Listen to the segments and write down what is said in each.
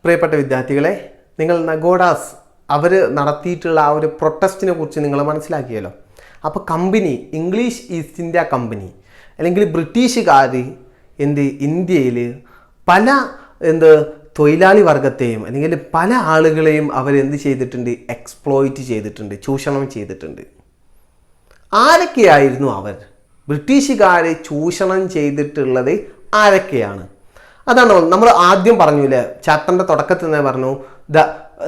പ്രിയപ്പെട്ട വിദ്യാർത്ഥികളെ, നിങ്ങൾ നഗോഡാസ് അവർ നടത്തിയിട്ടുള്ള ആ ഒരു പ്രൊട്ടസ്റ്റിനെ കുറിച്ച് നിങ്ങൾ മനസ്സിലാക്കിയല്ലോ. അപ്പോൾ company, English east India company അല്ലെങ്കിൽ ബ്രിട്ടീഷുകാർ ഇന്ത്യയിൽ പല തൊഴിലാളി വർഗത്തെയും അല്ലെങ്കിൽ പല ആളുകളെയും അവരെന്ത് ചെയ്തിട്ടുണ്ട്? എക്സ്പ്ലോയിറ്റ് ചെയ്തിട്ടുണ്ട്, ചൂഷണം ചെയ്തിട്ടുണ്ട്. ആരൊക്കെയായിരുന്നു അവർ? ബ്രിട്ടീഷുകാരെ ചൂഷണം ചെയ്തിട്ടുള്ളത് ആരൊക്കെയാണ്? അതാണ് നമ്മൾ ആദ്യം പറഞ്ഞില്ലേ, ചാപ്റ്ററിൻ്റെ തുടക്കത്തിൽ തന്നെ പറഞ്ഞു, ദ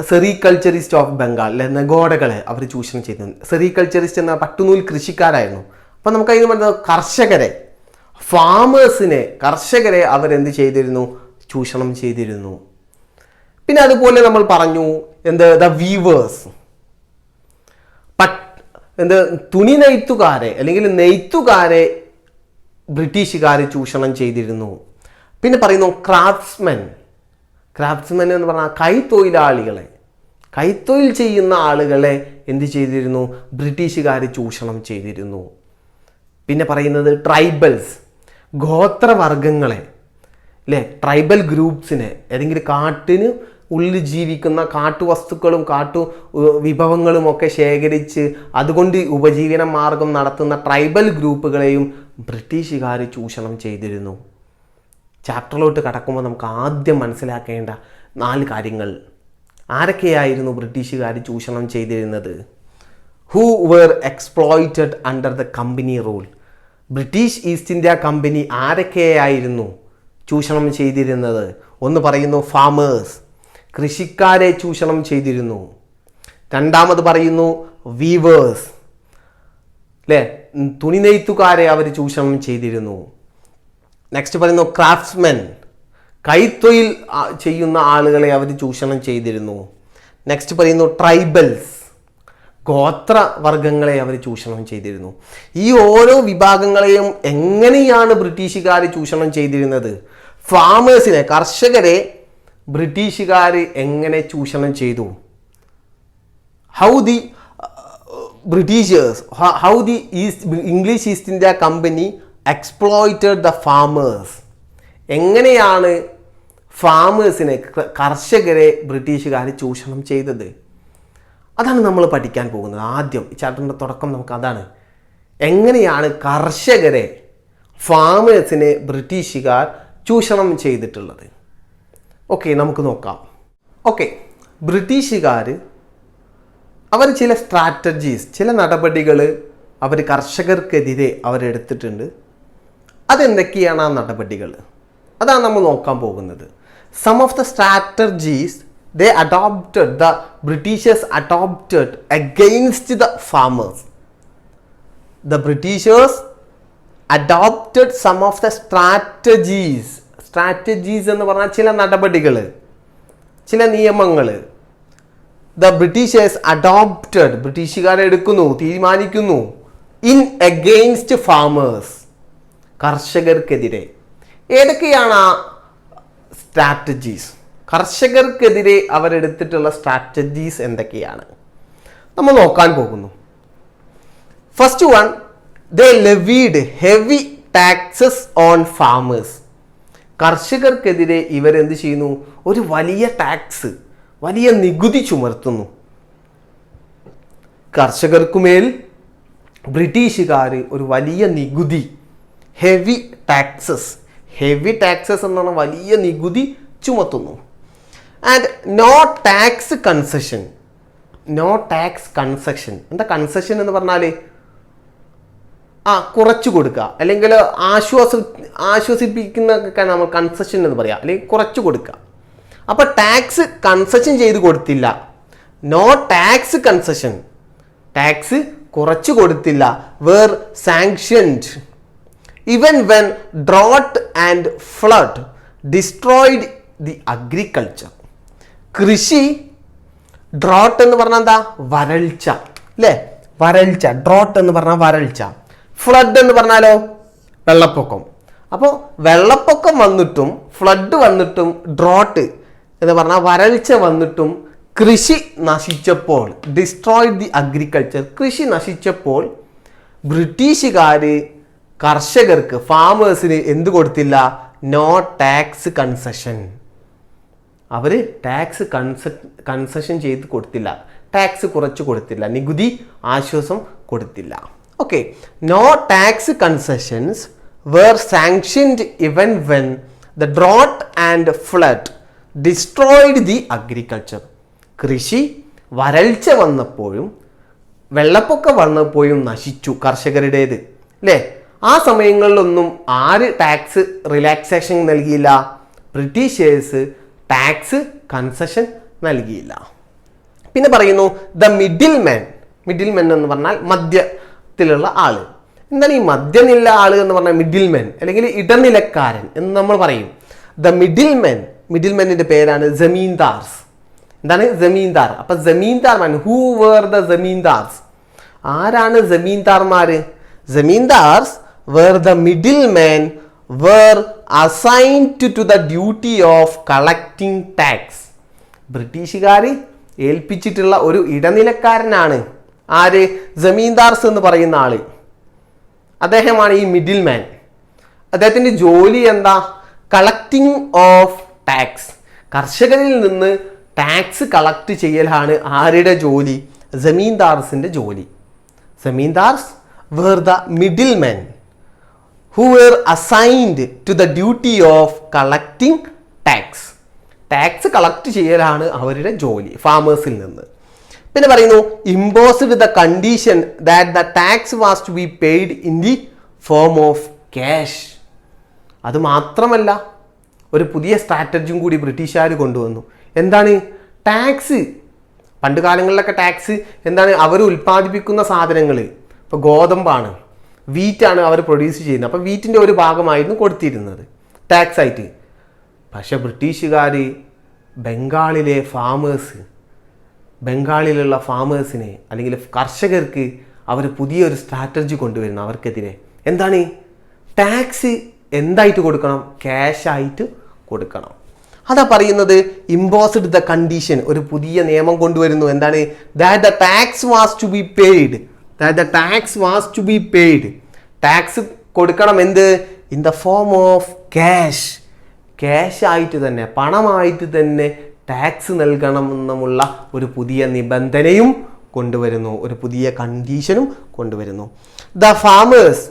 സെറികൾച്ചറിസ്റ്റ് ഓഫ് ബംഗാൾ, അല്ലെ, നഗോഡകളെ അവർ ചൂഷണം ചെയ്തിരുന്നു. സെറികൾച്ചറിസ്റ്റ് എന്ന പട്ടുനൂൽ കൃഷിക്കാരായിരുന്നു. അപ്പം നമുക്ക് അതിന് പറഞ്ഞത് കർഷകരെ, ഫാമേഴ്സിനെ, കർഷകരെ അവരെന്ത് ചെയ്തിരുന്നു? ചൂഷണം ചെയ്തിരുന്നു. പിന്നെ അതുപോലെ നമ്മൾ പറഞ്ഞു ദ വീവേഴ്സ്, തുണി നെയ്ത്തുകാരെ അല്ലെങ്കിൽ നെയ്ത്തുകാരെ ബ്രിട്ടീഷുകാർ ചൂഷണം ചെയ്തിരുന്നു. പിന്നെ പറയുന്നു ക്രാഫ്റ്റ്സ്മെൻ എന്ന് പറഞ്ഞാൽ കൈത്തൊഴിലാളികളെ, കൈത്തൊഴിൽ ചെയ്യുന്ന ആളുകളെ എന്ത് ചെയ്തിരുന്നു? ബ്രിട്ടീഷുകാർ ചൂഷണം ചെയ്തിരുന്നു. പിന്നെ പറയുന്നത് ട്രൈബൽസ്, ഗോത്രവർഗങ്ങളെ, അല്ലേ, ട്രൈബൽ ഗ്രൂപ്പ്സിനെ, ഏതെങ്കിലും കാട്ടിന് ഉള്ളിൽ ജീവിക്കുന്ന കാട്ടുവസ്തുക്കളും വിഭവങ്ങളും ഒക്കെ ശേഖരിച്ച് അതുകൊണ്ട് ഉപജീവന മാർഗം നടത്തുന്ന ട്രൈബൽ ഗ്രൂപ്പുകളെയും ബ്രിട്ടീഷുകാർ ചൂഷണം ചെയ്തിരുന്നു. ചാപ്റ്ററിലോട്ട് കടക്കുമ്പോൾ നമുക്ക് ആദ്യം മനസ്സിലാക്കേണ്ട 4 കാര്യങ്ങൾ. ആരൊക്കെയായിരുന്നു ബ്രിട്ടീഷുകാർ ചൂഷണം ചെയ്തിരുന്നത്? Who were exploited under the company rule. British East India company ആരൊക്കെയായിരുന്നു ചൂഷണം ചെയ്തിരുന്നത്? ഒന്ന് പറയുന്നു ഫാമേഴ്സ്, കൃഷിക്കാരെ ചൂഷണം ചെയ്തിരുന്നു. രണ്ടാമത് പറയുന്നു വീവേഴ്സ്, അല്ലേ, തുണി നെയ്ത്തുകാരെ അവർ ചൂഷണം ചെയ്തിരുന്നു. നെക്സ്റ്റ് പറയുന്നു ക്രാഫ്റ്റ്സ്മെൻ, കൈത്തൊഴിൽ ചെയ്യുന്ന ആളുകളെ അവർ ചൂഷണം ചെയ്തിരുന്നു. നെക്സ്റ്റ് പറയുന്നു ട്രൈബൽസ്, ഗോത്രവർഗങ്ങളെ അവർ ചൂഷണം ചെയ്തിരുന്നു. ഈ ഓരോ വിഭാഗങ്ങളെയും എങ്ങനെയാണ് ബ്രിട്ടീഷുകാർ ചൂഷണം ചെയ്തിരുന്നത്? ഫാമേഴ്സിനെ, കർഷകരെ ബ്രിട്ടീഷുകാർ എങ്ങനെ ചൂഷണം ചെയ്തു? How the English east India company exploited the farmers. എങ്ങനെയാണ് ഫാമേഴ്സിനെ, കർഷകരെ ബ്രിട്ടീഷുകാർ ചൂഷണം ചെയ്തത്? അതാണ് നമ്മൾ പഠിക്കാൻ പോകുന്നത്. ആദ്യം ഈ ചാപ്റ്ററിൻ്റെ തുടക്കം നമുക്ക് അതാണ്. എങ്ങനെയാണ് കർഷകരെ, ഫാമേഴ്സിനെ ബ്രിട്ടീഷുകാർ ചൂഷണം ചെയ്തിട്ടുള്ളത്? ഓക്കെ, നമുക്ക് നോക്കാം. ഓക്കെ, ബ്രിട്ടീഷുകാർ അവർ ചില സ്ട്രാറ്റജീസ്, ചില നടപടികൾ അവർ കർഷകർക്കെതിരെ അവരെടുത്തിട്ടുണ്ട്. അതെന്തൊക്കെയാണ് ആ നടപടികൾ? അതാണ് നമ്മൾ നോക്കാൻ പോകുന്നത്. Some of the strategies the Britishers adopted against the farmers. The Britishers adopted some of the strategies എന്ന് പറഞ്ഞാൽ ചില നടപടികൾ, ചില നിയമങ്ങൾ. The Britishers adopted, ബ്രിട്ടീഷുകാരെടുക്കുന്നു, തീരുമാനിക്കുന്നു, in against farmers, കർഷകർക്കെതിരെ. ഏതൊക്കെയാണ് ആ സ്ട്രാറ്റജീസ്? കർഷകർക്കെതിരെ അവരെടുത്തിട്ടുള്ള സ്ട്രാറ്റജീസ് എന്തൊക്കെയാണ് നമ്മൾ നോക്കാൻ പോകുന്നു. First one, they levied heavy taxes on farmers. കർഷകർക്കെതിരെ ഇവരെന്ത് ചെയ്യുന്നു? ഒരു വലിയ ടാക്സ്, വലിയ നികുതി ചുമർത്തുന്നു. കർഷകർക്കുമേൽ ബ്രിട്ടീഷുകാർ ഒരു വലിയ നികുതി, ഹെവി ടാക്സസ് എന്നാണ് വലിയ നികുതി ചുമത്തുന്നു. And no tax concession. എന്താ കൺസെഷൻ എന്ന് പറഞ്ഞാൽ? കുറച്ചു കൊടുക്കുക, അല്ലെങ്കിൽ ആശ്വസിപ്പിക്കുന്നതൊക്കെ നമ്മൾ കൺസെഷൻ എന്ന് പറയാം, അല്ലെങ്കിൽ കുറച്ചു കൊടുക്കുക. അപ്പോൾ ടാക്സ് കൺസെഷൻ ചെയ്ത് കൊടുത്തില്ല. നോ ടാക്സ് കൺസെഷൻ, ടാക്സ് കുറച്ചു കൊടുത്തില്ല. Were sanctioned even when drought and flood destroyed the agriculture. കൃഷി, ഡ്രോട്ട് എന്ന് പറഞ്ഞാൽ എന്താ? വരൾച്ച, അല്ലേ? വരൾച്ച, ഡ്രോട്ട് എന്ന് പറഞ്ഞാൽ വരൾച്ച. ഫ്ലഡ് എന്ന് പറഞ്ഞാലോ? വെള്ളപ്പൊക്കം. അപ്പോൾ വെള്ളപ്പൊക്കം വന്നിട്ടും ഫ്ലഡ് വന്നിട്ടും ഡ്രോട്ട് എന്ന് പറഞ്ഞാൽ വരൾച്ച വന്നിട്ടും കൃഷി നശിച്ചപ്പോൾ, ഡിസ്ട്രോയിഡ് ദി അഗ്രികൾച്ചർ, കൃഷി നശിച്ചപ്പോൾ ബ്രിട്ടീഷുകാർ കർഷകർക്ക്, ഫാമേഴ്സിന് എന്ത് കൊടുത്തില്ല? No tax concession. അവർ ടാക്സ് കൺസെഷൻ ചെയ്ത് കൊടുത്തില്ല, ടാക്സ് കുറച്ച് കൊടുത്തില്ല, നികുതി ആശ്വാസം കൊടുത്തില്ല. Okay, no tax concessions were sanctioned even when the drought and flood destroyed the agriculture. കൃഷി വരൾച്ച വന്നപ്പോഴും വെള്ളപ്പൊക്കം വന്നപ്പോഴും നശിച്ചു കർഷകരുടേത്, അല്ലേ? ആ സമയങ്ങളിലൊന്നും ആര് ടാക്സ് റിലാക്സേഷൻ നൽകിയില്ല? ബ്രിട്ടീഷേഴ്സ് ടാക്സ് കൺസെഷൻ നൽകിയില്ല. പിന്നെ പറയുന്നു the middle man. Middle man എന്ന് പറഞ്ഞാൽ മധ്യത്തിലുള്ള ആള്. എന്താണ് ഈ മധ്യനില ആള് എന്ന് പറഞ്ഞാൽ? മിഡിൽ മാൻ അല്ലെങ്കിൽ ഇടനിലക്കാരൻ എന്ന് നമ്മൾ പറയും. ദ മിഡിൽ മാൻ, മിഡിൽ മാനിന്റെ പേരാണ് ജമീന്ദാർസ്. എന്താണ് ജമീന്ദാർ? അപ്പൊ ജമീന്ദാർമാർ, ഹൂ വേർ ദ ജമീന്ദാർസ്? ആരാണ് ജമീന്ദാർമാര്? Zamindars were the middle man were assigned to the duty of collecting tax. ബ്രിട്ടീഷുകാർ ഏൽപ്പിച്ചിട്ടുള്ള ഒരു ഇടനിലക്കാരനാണ് ആര്? ജമീന്ദാർസ് എന്ന് പറയുന്ന ആള്. അദ്ദേഹമാണ് ഈ മിഡിൽ മാൻ. അദ്ദേഹത്തിന്റെ ജോലി എന്താ? Collecting of tax. കർഷകരിൽ നിന്ന് ടാക്സ് കളക്ട് ചെയ്യലാണ് ആരുടെ ജോലി? ജമീന്ദാർസിന്റെ ജോലി. Zamindars were the middle man who were assigned to the duty of collecting tax. Tax collect ചെയ്യലാണ് അവരുടെ ജോലി ഫാമേഴ്സിൽ നിന്ന്. പിന്നെ പറയുന്നു imposed the condition that the tax was to be paid in the form of cash. അത് മാത്രമല്ല, ഒരു പുതിയ സ്ട്രാറ്റജിയും കൂടി ബ്രിട്ടീഷുകാർ കൊണ്ടുവന്നു. എന്താണ്? ടാക്സ്. പണ്ട് കാലങ്ങളിലൊക്കെ ടാക്സ് എന്താണ്? അവർ ഉൽപ്പാദിപ്പിക്കുന്ന സാധനങ്ങൾ, ഇപ്പോൾ ഗോതമ്പാണ്, വീറ്റാണ് അവർ പ്രൊഡ്യൂസ് ചെയ്യുന്നത്. അപ്പോൾ വീറ്റിൻ്റെ ഒരു ഭാഗമായിരുന്നു കൊടുത്തിരുന്നത് ടാക്സ് ആയിട്ട്. പക്ഷെ ബ്രിട്ടീഷുകാർ ബംഗാളിലുള്ള ഫാമേഴ്സിനെ അല്ലെങ്കിൽ കർഷകർക്ക് അവർ പുതിയൊരു സ്ട്രാറ്റജി കൊണ്ടുവരുന്നു അവർക്കെതിരെ. എന്താണ്? ടാക്സ് എന്തായിട്ട് കൊടുക്കണം? ക്യാഷ് ആയിട്ട് കൊടുക്കണം. അതാ പറയുന്നത് ഇമ്പോസ്ഡ് ദ കണ്ടീഷൻ. ഒരു പുതിയ നിയമം കൊണ്ടുവരുന്നു. എന്താണ്? That the tax was to be paid. Tax കൊടുക്കണം. എന്ത്? In the form of cash. Cash ആയിട്ട് തന്നെ, പണമായിട്ട് തന്നെ ടാക്സ് നൽകണമെന്നുള്ള ഒരു പുതിയ നിബന്ധനയും കൊണ്ടുവരുന്നു, ഒരു പുതിയ കണ്ടീഷനും കൊണ്ടുവരുന്നു. The farmers.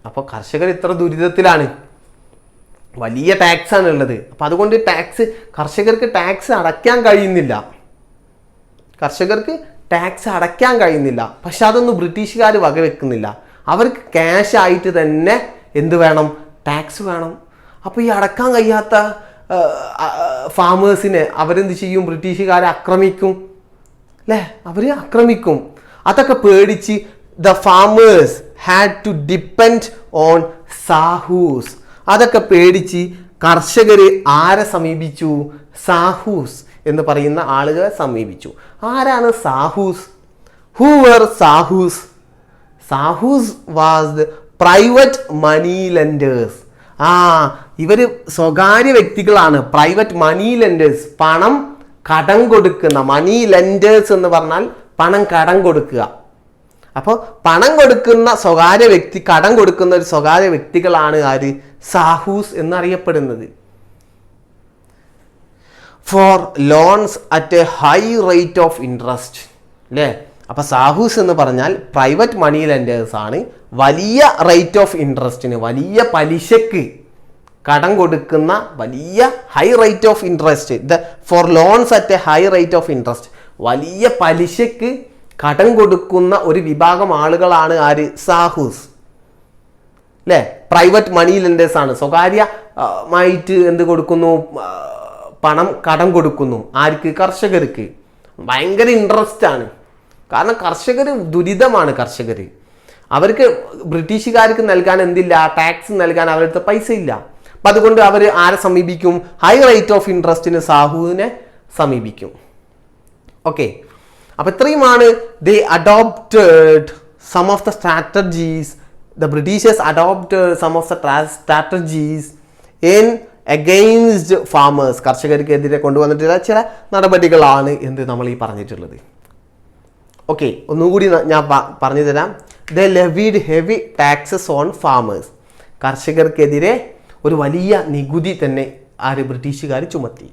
അപ്പോൾ കർഷകർ ഇത്ര ദുരിതത്തിലാണ്, വലിയ ടാക്സ് ആണ് ഉള്ളത്. അപ്പം അതുകൊണ്ട് കർഷകർക്ക് ടാക്സ് അടയ്ക്കാൻ കഴിയുന്നില്ല. പക്ഷെ അതൊന്നും ബ്രിട്ടീഷുകാർ വകവെക്കുന്നില്ല. അവർക്ക് ക്യാഷ് ആയിട്ട് തന്നെ എന്ത് വേണം? ടാക്സ് വേണം. അപ്പോൾ ഈ അടക്കാൻ കഴിയാത്ത ഫാമേഴ്സിനെ അവരെന്ത് ചെയ്യും? ബ്രിട്ടീഷുകാരെ ആക്രമിക്കും, അല്ലേ? അവർ ആക്രമിക്കും. അതൊക്കെ പേടിച്ച് the farmers had to depend on sahus. അതൊക്കെ പേടിച്ച് കർഷകർ ആരെ സമീപിച്ചു? സാഹൂസ് എന്ന് പറയുന്ന ആളുകളെ സമീപിച്ചു. ആരാണ് sahus? Who were sahus? Sahus was the private money lenders. ഇവർ സ്വകാര്യ വ്യക്തികളാണ്, പ്രൈവറ്റ് മണി ലെൻഡേഴ്സ്. പണം കടം കൊടുക്കുന്ന, മണി ലെൻഡേഴ്സ് എന്ന് പറഞ്ഞാൽ പണം കടം കൊടുക്കുക. അപ്പോൾ പണം കൊടുക്കുന്ന സ്വകാര്യ വ്യക്തി, കടം കൊടുക്കുന്ന ഒരു സ്വകാര്യ വ്യക്തികളാണ് ആര്? സാഹൂസ് എന്നറിയപ്പെടുന്നത്. Four loans at a high rate of interest, അല്ലേ? അപ്പോൾ സാഹൂസ് എന്ന് പറഞ്ഞാൽ പ്രൈവറ്റ് മണി ലെൻഡേഴ്സ് ആണ്. വലിയ റേറ്റ് ഓഫ് ഇൻട്രസ്റ്റിന്, വലിയ പലിശക്ക് കടം കൊടുക്കുന്ന, വലിയ high rate of interest. Four loans at a high rate of interest, വലിയ പലിശക്ക് കടം കൊടുക്കുന്ന ഒരു വിഭാഗം ആളുകളാണ് ആര്? സാഹൂസ്, അല്ലേ? പ്രൈവറ്റ് മണി ലെൻഡേഴ്സ് ആണ്. സ്വകാര്യമായിട്ട് എന്ത് കൊടുക്കുന്നു? പണം കടം കൊടുക്കുന്നു. ആർക്ക്? കർഷകർക്ക്. ഭയങ്കര ഇൻട്രസ്റ്റ് ആണ്. കാരണം കർഷകർ ദുരിതമാണ്. അവർക്ക് ബ്രിട്ടീഷുകാർക്ക് നൽകാൻ എന്തില്ല? ടാക്സ് നൽകാൻ അവരുടെ അടുത്ത് പൈസ ഇല്ല. അപ്പം അതുകൊണ്ട് അവർ ആരെ സമീപിക്കും? ഹൈ റേറ്റ് ഓഫ് ഇൻട്രസ്റ്റിന് സാഹുവിനെ സമീപിക്കും. ഓക്കെ, അപ്പം ഇത്രയുമാണ് they adopted some of the strategies. The Britishers adopted some of the strategies in against farmers. കർഷകർക്കെതിരെ കൊണ്ടുവന്നിട്ടുള്ള ചില നടപടികളാണ് എന്ത് നമ്മൾ ഈ പറഞ്ഞിട്ടുള്ളത്. ഓക്കെ, ഒന്നുകൂടി ഞാൻ പറഞ്ഞു തരാം. The levied heavy taxes on farmers. കർഷകർക്കെതിരെ ഒരു വലിയ നികുതി തന്നെ ആര്? ബ്രിട്ടീഷുകാർ ചുമത്തി.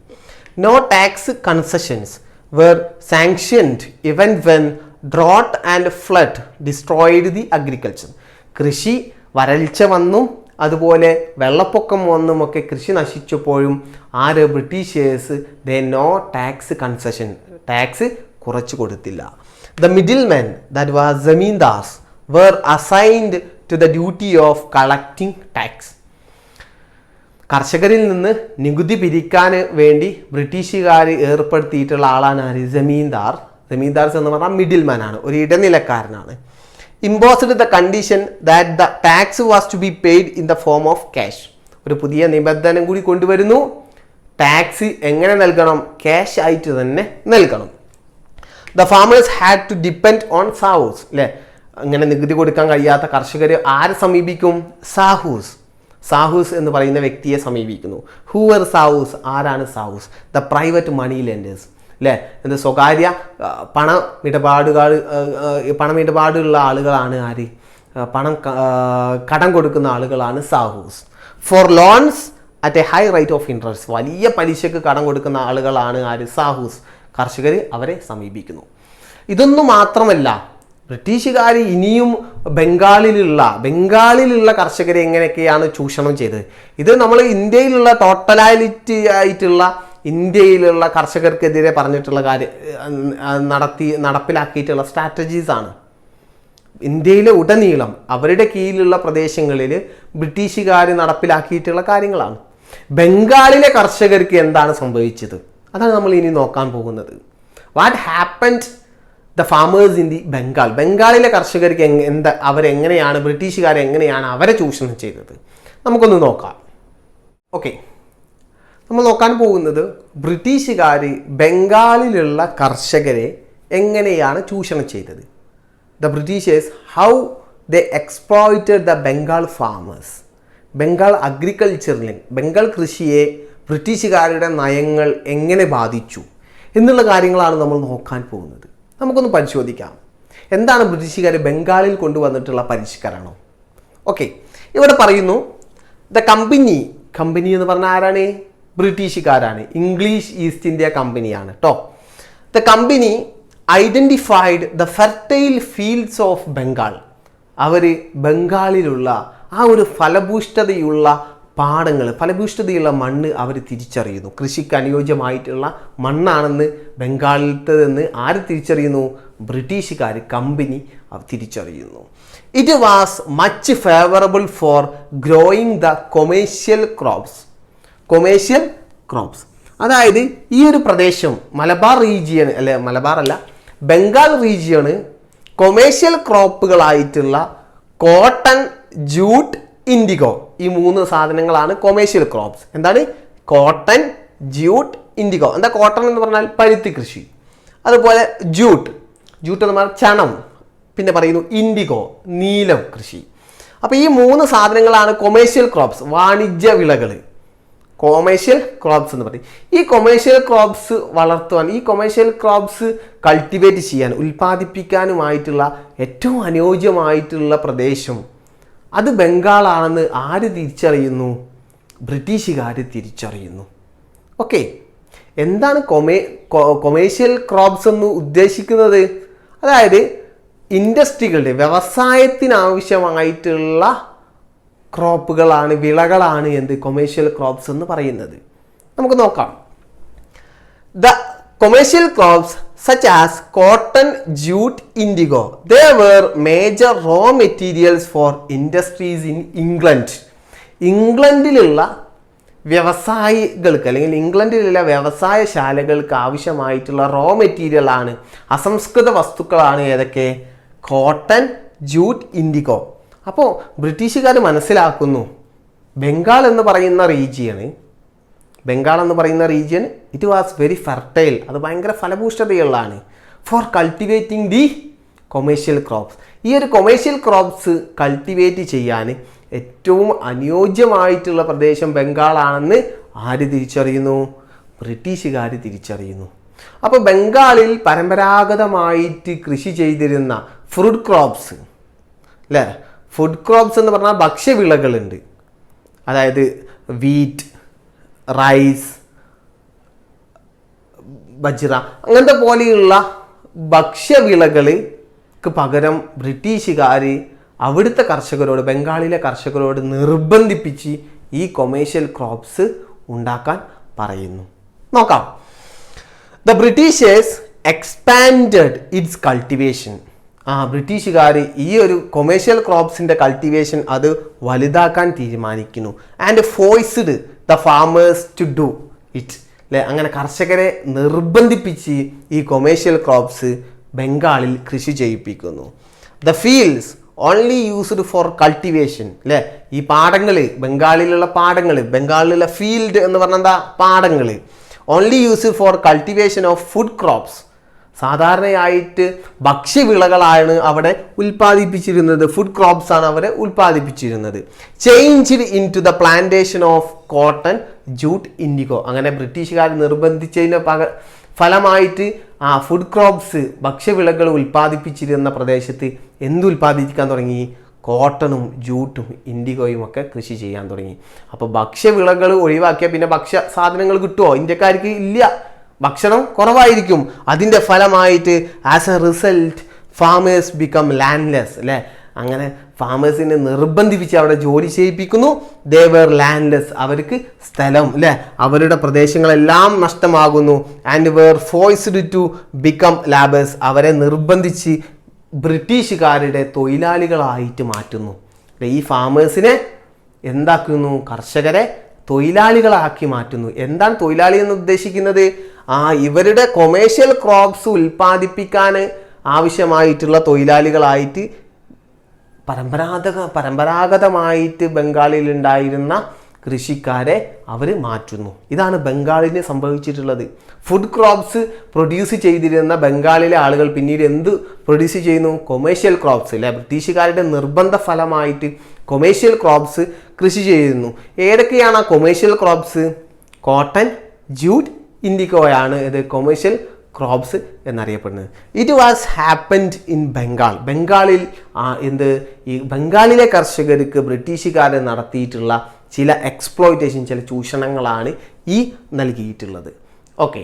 No tax concessions were sanctioned even when drought and flood destroyed the agriculture. കൃഷി വരൾച്ച വന്നും അതുപോലെ വെള്ളപ്പൊക്കം വന്നുമൊക്കെ കൃഷി നശിച്ചപ്പോഴും ആര് Britishers they no tax concession tax കുറച്ചു കൊടുത്തില്ല. The middle men that was zamindars were assigned to the duty of collecting tax. കർഷകരിൽ നിന്ന് നികുതി പിരിക്കാൻ വേണ്ടി ബ്രിട്ടീഷുകാർ ഏർപ്പെടുത്തിയിട്ടുള്ള ആളാണ് ആര് ജമീന്ദാർ. ജമീന്ദാർസ് എന്ന് പറഞ്ഞാൽ മിഡിൽ മാൻ ആണ്, ഒരു ഇടനിലക്കാരനാണ്. Imposed the condition that the tax was to be paid in the form of cash. ഒരു പുതിയ നിബന്ധന കൂടി കൊണ്ടുവരുന്നു, ടാക്സ് എങ്ങനെ നൽകണം? ക്യാഷ് ആയിട്ട് തന്നെ നൽകണം. The farmers had to depend on sahus. അല്ലേ, അങ്ങനെ നികുതി കൊടുക്കാൻ കഴിയാത്ത കർഷകർ ആരെ സമീപിക്കും? സാഹൂസ്. സാഹൂസ് എന്ന് പറയുന്ന വ്യക്തിയെ സമീപിക്കുന്നു. Who are sahus? ആരാണ് sahus? The private money lenders. അല്ലേ, എന്ത് സ്വകാര്യ പണമിടപാടുള്ള ആളുകളാണ് ആര്? കടം കൊടുക്കുന്ന ആളുകളാണ് sahus. For loans at a high rate of interest. വലിയ പലിശക്ക് കടം കൊടുക്കുന്ന ആളുകളാണ് ആര്? സാഹൂസ്. കർഷകർ അവരെ സമീപിക്കുന്നു. ഇതൊന്നും മാത്രമല്ല, ബ്രിട്ടീഷുകാർ ഇനിയും ബംഗാളിലുള്ള കർഷകരെ എങ്ങനെയൊക്കെയാണ് ചൂഷണം ചെയ്തത്. ഇത് നമ്മൾ ഇന്ത്യയിലുള്ള ടോട്ടലാലിറ്റി ആയിട്ടുള്ള ഇന്ത്യയിലുള്ള കർഷകർക്കെതിരെ പറഞ്ഞിട്ടുള്ള നടപ്പിലാക്കിയിട്ടുള്ള സ്ട്രാറ്റജീസ് ആണ്. ഇന്ത്യയിലെ ഉടനീളം അവരുടെ കീഴിലുള്ള പ്രദേശങ്ങളിൽ ബ്രിട്ടീഷുകാർ നടപ്പിലാക്കിയിട്ടുള്ള കാര്യങ്ങളാണ്. ബംഗാളിലെ കർഷകർക്ക് എന്താണ് സംഭവിച്ചത്? അതാണ് നമ്മൾ ഇനി നോക്കാൻ പോകുന്നത്. What happened the farmers in the Bengal. ബംഗാളിലെ കർഷകർക്ക് അവരെങ്ങനെയാണ് ബ്രിട്ടീഷുകാരെ എങ്ങനെയാണ് അവരെ ചൂഷണം ചെയ്തത്? നമുക്കൊന്ന് നോക്കാം. ഓക്കെ, നമ്മൾ നോക്കാൻ പോകുന്നത് ബ്രിട്ടീഷുകാർ ബംഗാളിലുള്ള കർഷകരെ എങ്ങനെയാണ് ചൂഷണം ചെയ്തത്. The Britishers how the exploited the Bengal farmers. Bengal അഗ്രികൾച്ചറിനെ, ബംഗാൾ കൃഷിയെ ബ്രിട്ടീഷുകാരുടെ നയങ്ങൾ എങ്ങനെ ബാധിച്ചു എന്നുള്ള കാര്യങ്ങളാണ് നമ്മൾ നോക്കാൻ പോകുന്നത്. നമുക്കൊന്ന് പരിശോധിക്കാം, എന്താണ് ബ്രിട്ടീഷുകാർ ബംഗാളിൽ കൊണ്ടുവന്നിട്ടുള്ള പരിഷ്കരണം. ഓക്കെ, ഇവിടെ പറയുന്നു ദ കമ്പനി എന്ന് പറഞ്ഞാൽ ആരാണ്? ബ്രിട്ടീഷുകാരാണ്. ഇംഗ്ലീഷ് ഈസ്റ്റ് ഇന്ത്യ കമ്പനിയാണ് കേട്ടോ. The company identified the fertile fields of Bengal. അവർ ബംഗാളിലുള്ള ആ ഒരു ഫലഭൂഷ്ഠതയുള്ള പാടങ്ങൾ, ഫലഭൂഷ്ഠതയുള്ള മണ്ണ് അവർ തിരിച്ചറിയുന്നു. കൃഷിക്ക് അനുയോജ്യമായിട്ടുള്ള മണ്ണാണെന്ന് ബംഗാളിലത്തേതെന്ന് ആര് തിരിച്ചറിയുന്നു? ബ്രിട്ടീഷുകാർ, കമ്പനി തിരിച്ചറിയുന്നു. It was much favourable for growing the commercial crops. അതായത് ഈ ഒരു പ്രദേശം മലബാർ റീജിയൻ, ബംഗാൾ റീജിയണ് കൊമേഴ്ഷ്യൽ ക്രോപ്പുകളായിട്ടുള്ള കോട്ടൺ, ജൂട്ട്, ഇൻഡിഗോ, ഈ 3 സാധനങ്ങളാണ് കൊമേഴ്ഷ്യൽ ക്രോപ്സ്. എന്താണ്? Cotton, jute, indigo. എന്താ കോട്ടൺ എന്ന് പറഞ്ഞാൽ പരുത്തി കൃഷി, അതുപോലെ ജൂട്ട് എന്ന് പറഞ്ഞാൽ ചണം, പിന്നെ പറയുന്നു ഇൻഡിഗോ നീലം കൃഷി. അപ്പോൾ ഈ 3 സാധനങ്ങളാണ് കൊമേഴ്ഷ്യൽ ക്രോപ്സ്, വാണിജ്യ വിളകൾ. കൊമേഴ്ഷ്യൽ ക്രോപ്സ് എന്ന് പറയും. ഈ കൊമേഴ്ഷ്യൽ ക്രോപ്സ് വളർത്തുവാൻ, ഈ കൊമേഴ്ഷ്യൽ ക്രോപ്സ് കൾട്ടിവേറ്റ് ചെയ്യാൻ, ഉൽപ്പാദിപ്പിക്കാനുമായിട്ടുള്ള ഏറ്റവും അനുയോജ്യമായിട്ടുള്ള പ്രദേശം അത് ബംഗാളാണെന്ന് ആര് തിരിച്ചറിയുന്നു? ബ്രിട്ടീഷുകാർ തിരിച്ചറിയുന്നു. ഓക്കെ, എന്താണ് കൊമേഴ്ഷ്യൽ ക്രോപ്സ് എന്ന് ഉദ്ദേശിക്കുന്നത്? അതായത് ഇൻഡസ്ട്രികളുടെ, വ്യവസായത്തിനാവശ്യമായിട്ടുള്ള ക്രോപ്പുകളാണ്, വിളകളാണ് എന്ത് കൊമേഴ്ഷ്യൽ ക്രോപ്സ് എന്ന് പറയുന്നത്. നമുക്ക് നോക്കാം. The commercial crops such as cotton, jute, indigo, they were major raw materials for industries in England. ഇംഗ്ലണ്ടിലുള്ള വ്യവസായികൾക്ക് അല്ലെങ്കിൽ ഇംഗ്ലണ്ടിലുള്ള വ്യവസായശാലകൾക്ക് ആവശ്യമായിട്ടുള്ള റോ മെറ്റീരിയൽ ആണ്, അസംസ്കൃത വസ്തുക്കളാണ് ഏതൊക്കെ? Cotton, jute, indigo. അപ്പോൾ ബ്രിട്ടീഷുകാർ മനസ്സിലാക്കുന്നു ബംഗാൾ എന്ന് പറയുന്ന region it was very fertile, അത് ഭയങ്കര ഫലഭൂഷ്ഠതയുള്ളതാണ്. For cultivating the commercial crops. ഈ ഒരു കൊമേഴ്ഷ്യൽ ക്രോപ്സ് കൾട്ടിവേറ്റ് ചെയ്യാൻ ഏറ്റവും അനുയോജ്യമായിട്ടുള്ള പ്രദേശം ബംഗാളാണെന്ന് ആര് തിരിച്ചറിയുന്നു? ബ്രിട്ടീഷുകാർ തിരിച്ചറിയുന്നു. അപ്പോൾ ബംഗാളിൽ പരമ്പരാഗതമായിട്ട് കൃഷി ചെയ്തിരുന്ന ഫുഡ് ക്രോപ്സ്, അല്ലേ, ഫുഡ് ക്രോപ്സ് എന്ന് പറഞ്ഞാൽ ഭക്ഷ്യവിളകളുണ്ട്. അതായത് വീറ്റ്, റൈസ്, ബജ്റ അങ്ങനത്തെ പോലെയുള്ള ഭക്ഷ്യവിളകൾക്ക് പകരം ബ്രിട്ടീഷുകാർ അവിടുത്തെ കർഷകരോട്, ബംഗാളിലെ കർഷകരോട് നിർബന്ധിപ്പിച്ച് ഈ കൊമേഴ്ഷ്യൽ ക്രോപ്സ് ഉണ്ടാക്കാൻ പറയുന്നു. നോക്കാം. The Britishers expanded its cultivation. ബ്രിട്ടീഷുകാർ ഈ ഒരു കൊമേഴ്ഷ്യൽ ക്രോപ്സിൻ്റെ കൾട്ടിവേഷൻ അത് വലുതാക്കാൻ തീരുമാനിക്കുന്നു. And forced the farmers to do it. അല്ലെ, അങ്ങനെ കർഷകരെ നിർബന്ധിപ്പിച്ച് ഈ കൊമേഴ്ഷ്യൽ ക്രോപ്സ് ബംഗാളിൽ കൃഷി ചെയ്യിപ്പിക്കുന്നു. The fields only used for cultivation. അല്ലേ, ഈ പാടങ്ങൾ, ബംഗാളിലുള്ള പാടങ്ങൾ, ബംഗാളിലുള്ള ഫീൽഡ് എന്ന് പറഞ്ഞാൽ എന്താ, പാടങ്ങൾ, only used for cultivation of food crops. സാധാരണയായിട്ട് ഭക്ഷ്യവിളകളാണ് അവിടെ ഉൽപ്പാദിപ്പിച്ചിരുന്നത്, ഫുഡ് ക്രോപ്സ് ആണ് അവിടെ ഉൽപ്പാദിപ്പിച്ചിരുന്നത്. Changed into the plantation of cotton, jute, indigo. അങ്ങനെ ബ്രിട്ടീഷുകാർ നിർബന്ധിച്ചതിന് ഫലമായിട്ട് ഫുഡ് ക്രോപ്സ്, ഭക്ഷ്യവിളകൾ ഉൽപ്പാദിപ്പിച്ചിരുന്ന പ്രദേശത്ത് ഉൽപ്പാദിപ്പിക്കാൻ തുടങ്ങി? കോട്ടണും ജൂട്ടും ഇൻഡിഗോയും ഒക്കെ കൃഷി ചെയ്യാൻ തുടങ്ങി. അപ്പോൾ ഭക്ഷ്യവിളകൾ ഒഴിവാക്കിയാൽ പിന്നെ ഭക്ഷ്യ സാധനങ്ങൾ കിട്ടുമോ? ഇന്ത്യക്കാർക്ക് ഇല്ല, ഭക്ഷണം കുറവായിരിക്കും. അതിൻ്റെ ഫലമായിട്ട് as A result farmers become landless. അല്ലേ, അങ്ങനെ ഫാമേഴ്സിനെ നിർബന്ധിപ്പിച്ച് അവിടെ ജോലി ചെയ്യിപ്പിക്കുന്നു. ദേ വേർ ലാൻഡ്ലെസ്, അവർക്ക് സ്ഥലം, അല്ലേ, അവരുടെ പ്രദേശങ്ങളെല്ലാം നഷ്ടമാകുന്നു. And were forced to become labours, അവരെ നിർബന്ധിച്ച് ബ്രിട്ടീഷുകാരുടെ തൊഴിലാളികളായിട്ട് മാറ്റുന്നു. ഈ ഫാമേഴ്സിനെ എന്താക്കുന്നു? കർഷകരെ തൊഴിലാളികളാക്കി മാറ്റുന്നു. എന്താണ് തൊഴിലാളി എന്ന് ഉദ്ദേശിക്കുന്നത്? ഇവരുടെ കൊമേഴ്ഷ്യൽ ക്രോപ്സ് ഉൽപ്പാദിപ്പിക്കാൻ ആവശ്യമായിട്ടുള്ള തൊഴിലാളികളായിട്ട് പരമ്പരാഗതമായിട്ട് ബംഗാളിൽ ഉണ്ടായിരുന്ന കൃഷിക്കാരെ അവർ മാറ്റുന്നു. ഇതാണ് ബംഗാളിന് സംഭവിച്ചിട്ടുള്ളത്. ഫുഡ് ക്രോപ്സ് പ്രൊഡ്യൂസ് ചെയ്തിരുന്ന ബംഗാളിലെ ആളുകൾ പിന്നീട് എന്ത് പ്രൊഡ്യൂസ് ചെയ്യുന്നു? Commercial crops. അല്ലെ, ബ്രിട്ടീഷുകാരുടെ നിർബന്ധ ഫലമായിട്ട് കൊമേഴ്ഷ്യൽ ക്രോപ്സ് കൃഷി ചെയ്യുന്നു. ഏതൊക്കെയാണ് ആ കൊമേഴ്ഷ്യൽ ക്രോപ്സ്? കോട്ടൺ, ജൂട്ട്, ഇൻഡിഗോയാണ് ഇത് കൊമേഴ്ഷ്യൽ ക്രോപ്സ് എന്നറിയപ്പെടുന്നത്. It was happened in Bengal. ബംഗാളിൽ ഈ ബംഗാളിലെ കർഷകർക്ക് ബ്രിട്ടീഷുകാരെ നടത്തിയിട്ടുള്ള ചില എക്സ്പ്ലോയിറ്റേഷൻ, ചില ചൂഷണങ്ങളാണ് ഈ നൽകിയിട്ടുള്ളത്. ഓക്കെ.